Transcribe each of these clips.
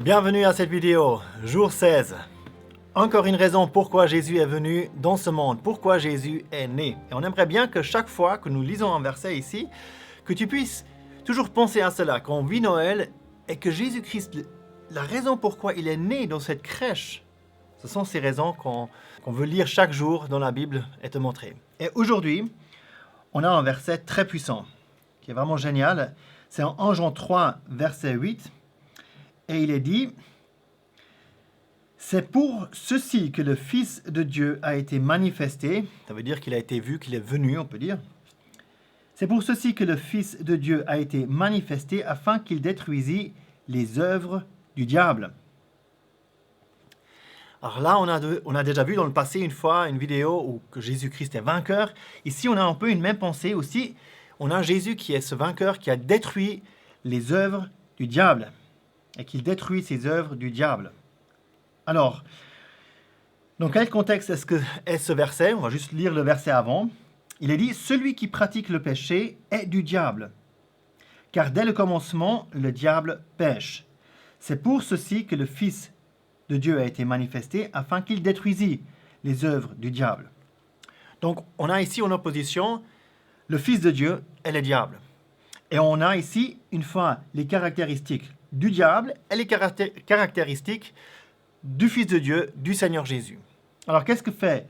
Bienvenue à cette vidéo, jour 16. Encore une raison pourquoi Jésus est venu dans ce monde, pourquoi Jésus est né. Et on aimerait bien que chaque fois que nous lisons un verset ici, que tu puisses toujours penser à cela, qu'on vit Noël et que Jésus-Christ, la raison pourquoi il est né dans cette crèche, ce sont ces raisons qu'on veut lire chaque jour dans la Bible et te montrer. Et aujourd'hui, on a un verset très puissant, qui est vraiment génial. C'est en Jean 3, verset 8. Et il est dit, « C'est pour ceci que le Fils de Dieu a été manifesté. » Ça veut dire qu'il a été vu, qu'il est venu, on peut dire. « C'est pour ceci que le Fils de Dieu a été manifesté afin qu'il détruisit les œuvres du diable. » Alors là, on a déjà vu dans le passé une fois une vidéo où que Jésus-Christ est vainqueur. Ici, on a un peu une même pensée aussi. On a Jésus qui est ce vainqueur qui a détruit les œuvres du diable. Et qu'il détruit ses œuvres du diable. Alors, dans quel contexte est ce verset? On va juste lire le verset avant. Il est dit, « Celui qui pratique le péché est du diable, car dès le commencement, le diable pêche. C'est pour ceci que le Fils de Dieu a été manifesté, afin qu'il détruisit les œuvres du diable. » Donc, on a ici en opposition le Fils de Dieu et le diable. Et on a ici, une fois, les caractéristiques du diable et les caractéristiques du Fils de Dieu, du Seigneur Jésus. Alors, qu'est-ce que fait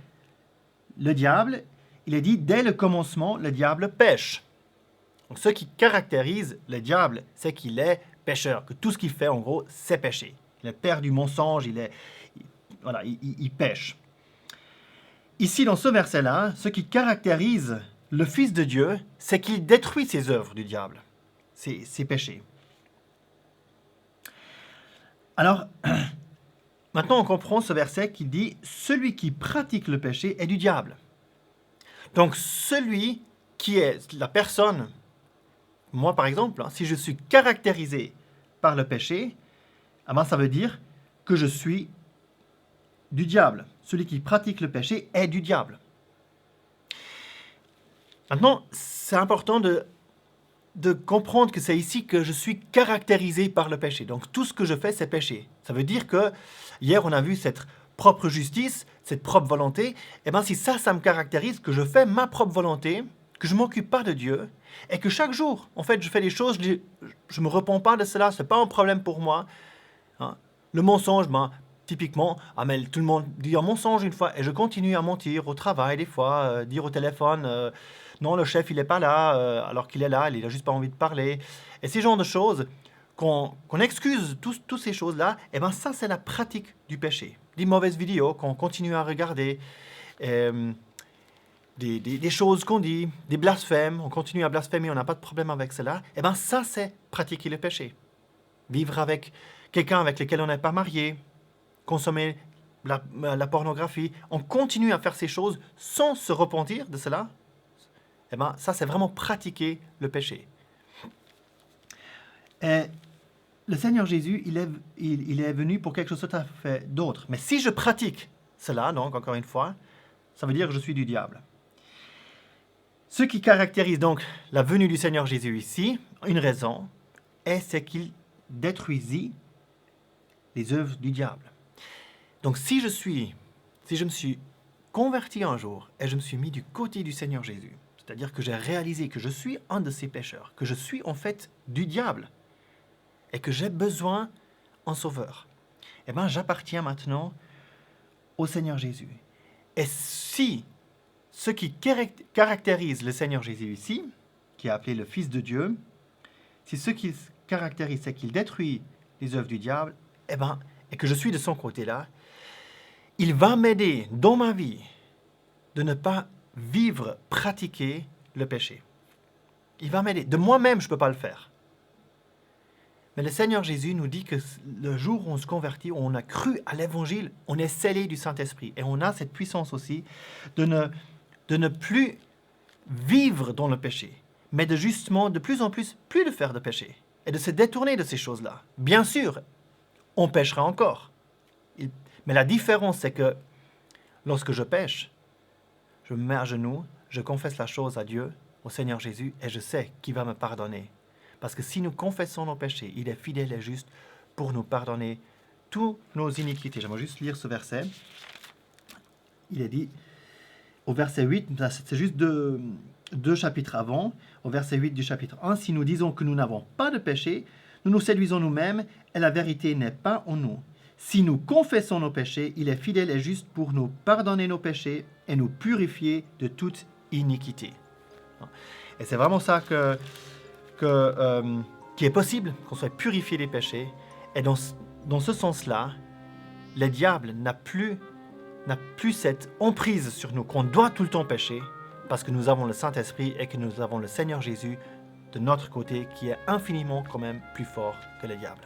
le diable? Il est dit, dès le commencement, le diable pêche. Donc, ce qui caractérise le diable, c'est qu'il est pécheur, que tout ce qu'il fait, en gros, c'est péché. Il est père du mensonge, il pêche. Ici, dans ce verset-là, ce qui caractérise le Fils de Dieu, c'est qu'il détruit ses œuvres du diable, ses péchés. Alors, maintenant on comprend ce verset qui dit « Celui qui pratique le péché est du diable ». Donc, celui qui est la personne, moi par exemple, si je suis caractérisé par le péché, ça veut dire que je suis du diable. Celui qui pratique le péché est du diable. Maintenant, c'est important de comprendre que c'est ici que je suis caractérisé par le péché. Donc tout ce que je fais, c'est péché. Ça veut dire que, hier on a vu cette propre justice, cette propre volonté, et bien si ça me caractérise, que je fais ma propre volonté, que je ne m'occupe pas de Dieu, et que chaque jour, en fait, je fais des choses, je ne me repens pas de cela, ce n'est pas un problème pour moi. Hein. Le mensonge, typiquement, mais tout le monde dit un mensonge une fois, et je continue à mentir au travail des fois, dire au téléphone... non, le chef, il n'est pas là, alors qu'il est là, il n'a juste pas envie de parler. Et ces genres de choses, qu'on excuse toutes ces choses-là, ça, c'est la pratique du péché. Des mauvaises vidéos qu'on continue à regarder, des choses qu'on dit, des blasphèmes, on continue à blasphémer, on n'a pas de problème avec cela. Ça, c'est pratiquer le péché. Vivre avec quelqu'un avec lequel on n'est pas marié, consommer la pornographie, on continue à faire ces choses sans se repentir de cela. Ça, c'est vraiment pratiquer le péché. Et le Seigneur Jésus, il est venu pour quelque chose tout à fait d'autre. Mais si je pratique cela, donc, encore une fois, ça veut dire que je suis du diable. Ce qui caractérise donc la venue du Seigneur Jésus ici, une raison, c'est qu'il détruisit les œuvres du diable. Donc, si je me suis converti un jour et je me suis mis du côté du Seigneur Jésus, c'est-à-dire que j'ai réalisé que je suis un de ces pécheurs, que je suis en fait du diable et que j'ai besoin d'un sauveur. J'appartiens maintenant au Seigneur Jésus. Et si ce qui caractérise le Seigneur Jésus ici, qui est appelé le Fils de Dieu, si ce qui caractérise, c'est qu'il détruit les œuvres du diable, et que je suis de son côté-là, il va m'aider dans ma vie de ne pas vivre, pratiquer le péché. Il va m'aider. De moi-même, je ne peux pas le faire. Mais le Seigneur Jésus nous dit que le jour où on se convertit, où on a cru à l'Évangile, on est scellé du Saint-Esprit. Et on a cette puissance aussi de ne plus vivre dans le péché, mais de justement, de plus en plus de faire de péché. Et de se détourner de ces choses-là. Bien sûr, on pêchera encore. Mais la différence, c'est que lorsque je pêche, je me mets à genoux, je confesse la chose à Dieu, au Seigneur Jésus, et je sais qu'il va me pardonner. Parce que si nous confessons nos péchés, il est fidèle et juste pour nous pardonner toutes nos iniquités. J'aimerais juste lire ce verset. Il est dit, au verset 8, c'est juste deux chapitres avant, au verset 8 du chapitre 1, « Si nous disons que nous n'avons pas de péché, nous nous séduisons nous-mêmes et la vérité n'est pas en nous. Si nous confessons nos péchés, il est fidèle et juste pour nous pardonner nos péchés et nous purifier de toute iniquité. » Et c'est vraiment ça qui est possible, qu'on soit purifié des péchés. Et dans ce sens-là, le diable n'a plus cette emprise sur nous qu'on doit tout le temps pécher parce que nous avons le Saint-Esprit et que nous avons le Seigneur Jésus de notre côté qui est infiniment quand même plus fort que le diable.